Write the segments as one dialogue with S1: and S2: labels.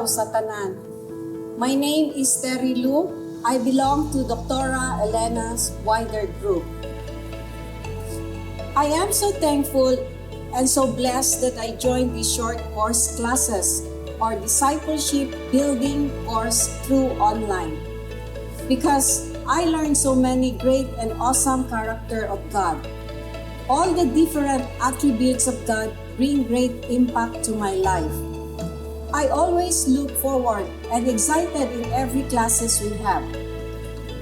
S1: adlaw sa tanan. My name is Teresita Lu. I belong to Dr. Elena's wider group. I am so thankful and so blessed that I joined these short course classes or discipleship building course through online. Because I learned so many great and awesome character of God. All the different attributes of God bring great impact to my life. I always look forward and excited in every classes we have.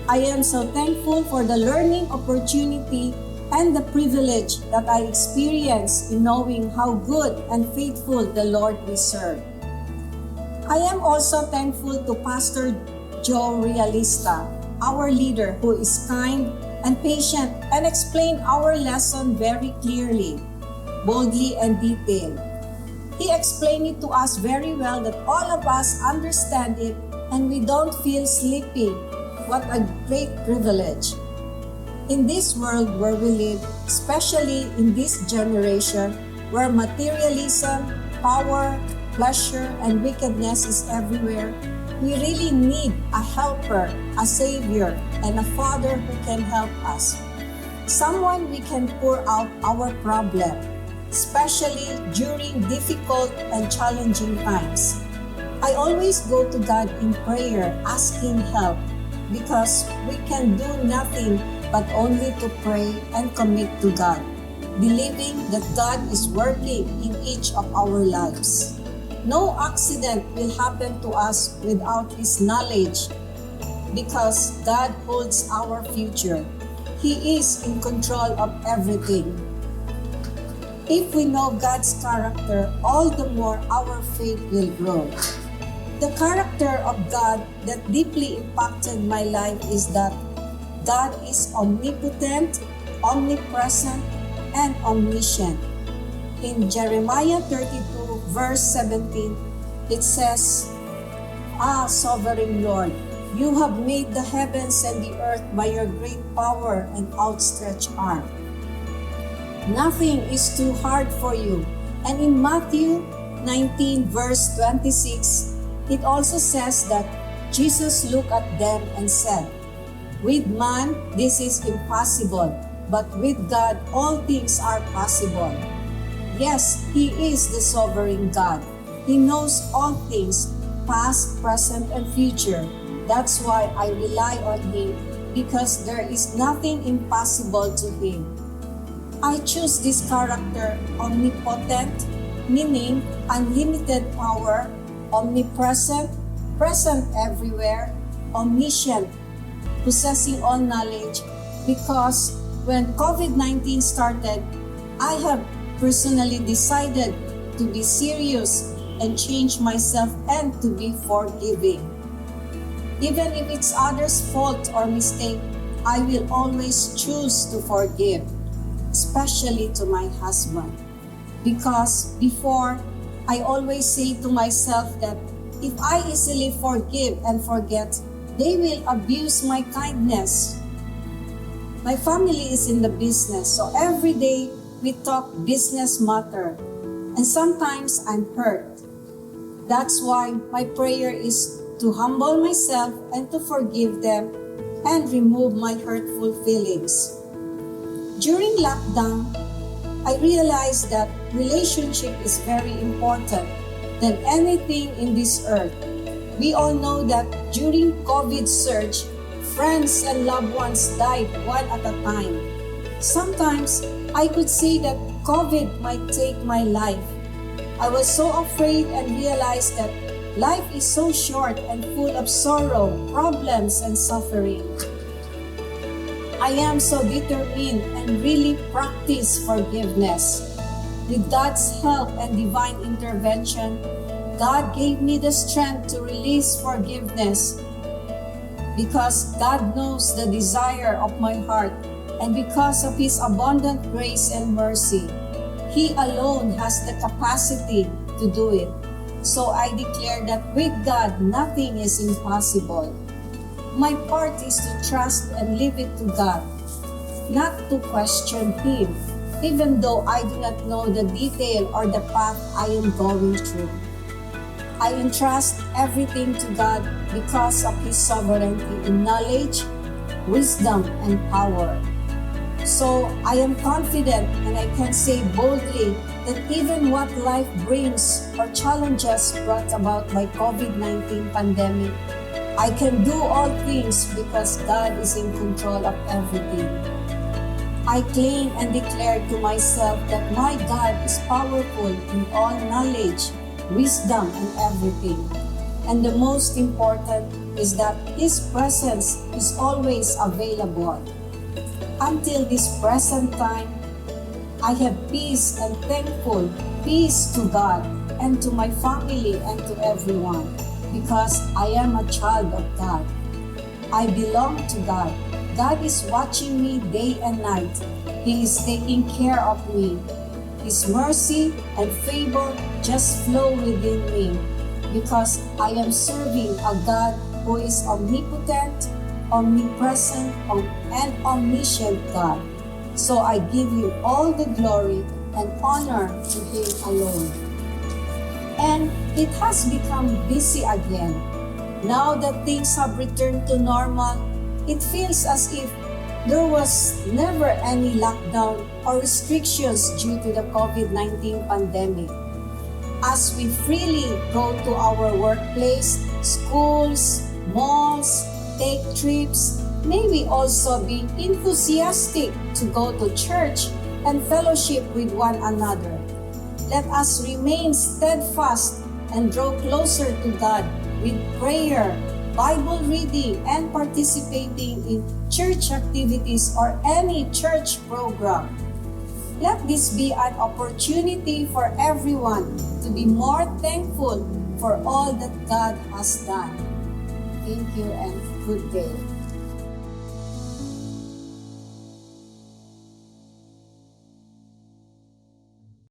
S1: I am so thankful for the learning opportunity and the privilege that I experience in knowing how good and faithful the Lord we serve. I am also thankful to Pastor Joe Realista, our leader who is kind and patient and explained our lesson very clearly, boldly and detailed. He explained it to us very well that all of us understand it and we don't feel sleepy. What a great privilege. In this world where we live, especially in this generation where materialism, power, pleasure, and wickedness is everywhere, we really need a helper, a savior, and a father who can help us. Someone we can pour out our problem, especially during difficult and challenging times. I always go to God in prayer asking help because we can do nothing but only to pray and commit to God, believing that God is working in each of our lives. No accident will happen to us without His knowledge because God holds our future. He is in control of everything. If we know God's character, all the more our faith will grow. The character of God that deeply impacted my life is that God is omnipotent, omnipresent, and omniscient. In Jeremiah 32, verse 17, it says, "Ah, sovereign Lord, you have made the heavens and the earth by your great power and outstretched arm. Nothing is too hard for you." And in Matthew 19 verse 26, it also says that Jesus looked at them and said, "With man this is impossible, but with God all things are possible." Yes, He is the sovereign God. He knows all things, past, present, and future. That's why I rely on Him, because there is nothing impossible to Him. I choose this character, omnipotent, meaning unlimited power, omnipresent, present everywhere, omniscient, possessing all knowledge, because when COVID-19 started, I have personally decided to be serious and change myself and to be forgiving. Even if it's others' fault or mistake, I will always choose to forgive, especially to my husband. Because before, I always say to myself that if I easily forgive and forget, they will abuse my kindness. My family is in the business, so every day we talk business matter, and sometimes I'm hurt. That's why my prayer is to humble myself and to forgive them and remove my hurtful feelings. During lockdown, I realized that relationship is very important than anything in this earth. We all know that during COVID surge, friends and loved ones died one at a time. Sometimes I could say that COVID might take my life. I was so afraid and realized that life is so short and full of sorrow, problems, and suffering. I am so determined and really practice forgiveness. With God's help and divine intervention, God gave me the strength to release forgiveness because God knows the desire of my heart, and because of His abundant grace and mercy, He alone has the capacity to do it. So I declare that with God, nothing is impossible. My part is to trust and leave it to God, not to question Him, even though I do not know the detail or the path I am going through. I entrust everything to God because of His sovereignty in knowledge, wisdom, and power. So I am confident and I can say boldly that even what life brings or challenges brought about by COVID-19 pandemic, I can do all things because God is in control of everything. I claim and declare to myself that my God is powerful in all knowledge, wisdom, and everything. And the most important is that His presence is always available. Until this present time, I have peace and thankful peace to God and to my family and to everyone because I am a child of God. I belong to God. God is watching me day and night. He is taking care of me. His mercy and favor just flow within me because I am serving a God who is omnipotent, omnipresent, and omniscient God. So I give Him all the glory and honor to Him alone. And it has become busy again. Now that things have returned to normal, it feels as if there was never any lockdown or restrictions due to the COVID-19 pandemic. As we freely go to our workplace, schools, malls, take trips, may we also be enthusiastic to go to church and fellowship with one another. Let us remain steadfast and draw closer to God with prayer, Bible reading, and participating in church activities or any church program. Let this be an opportunity for everyone to be more thankful for all that God has done. Thank you and good day.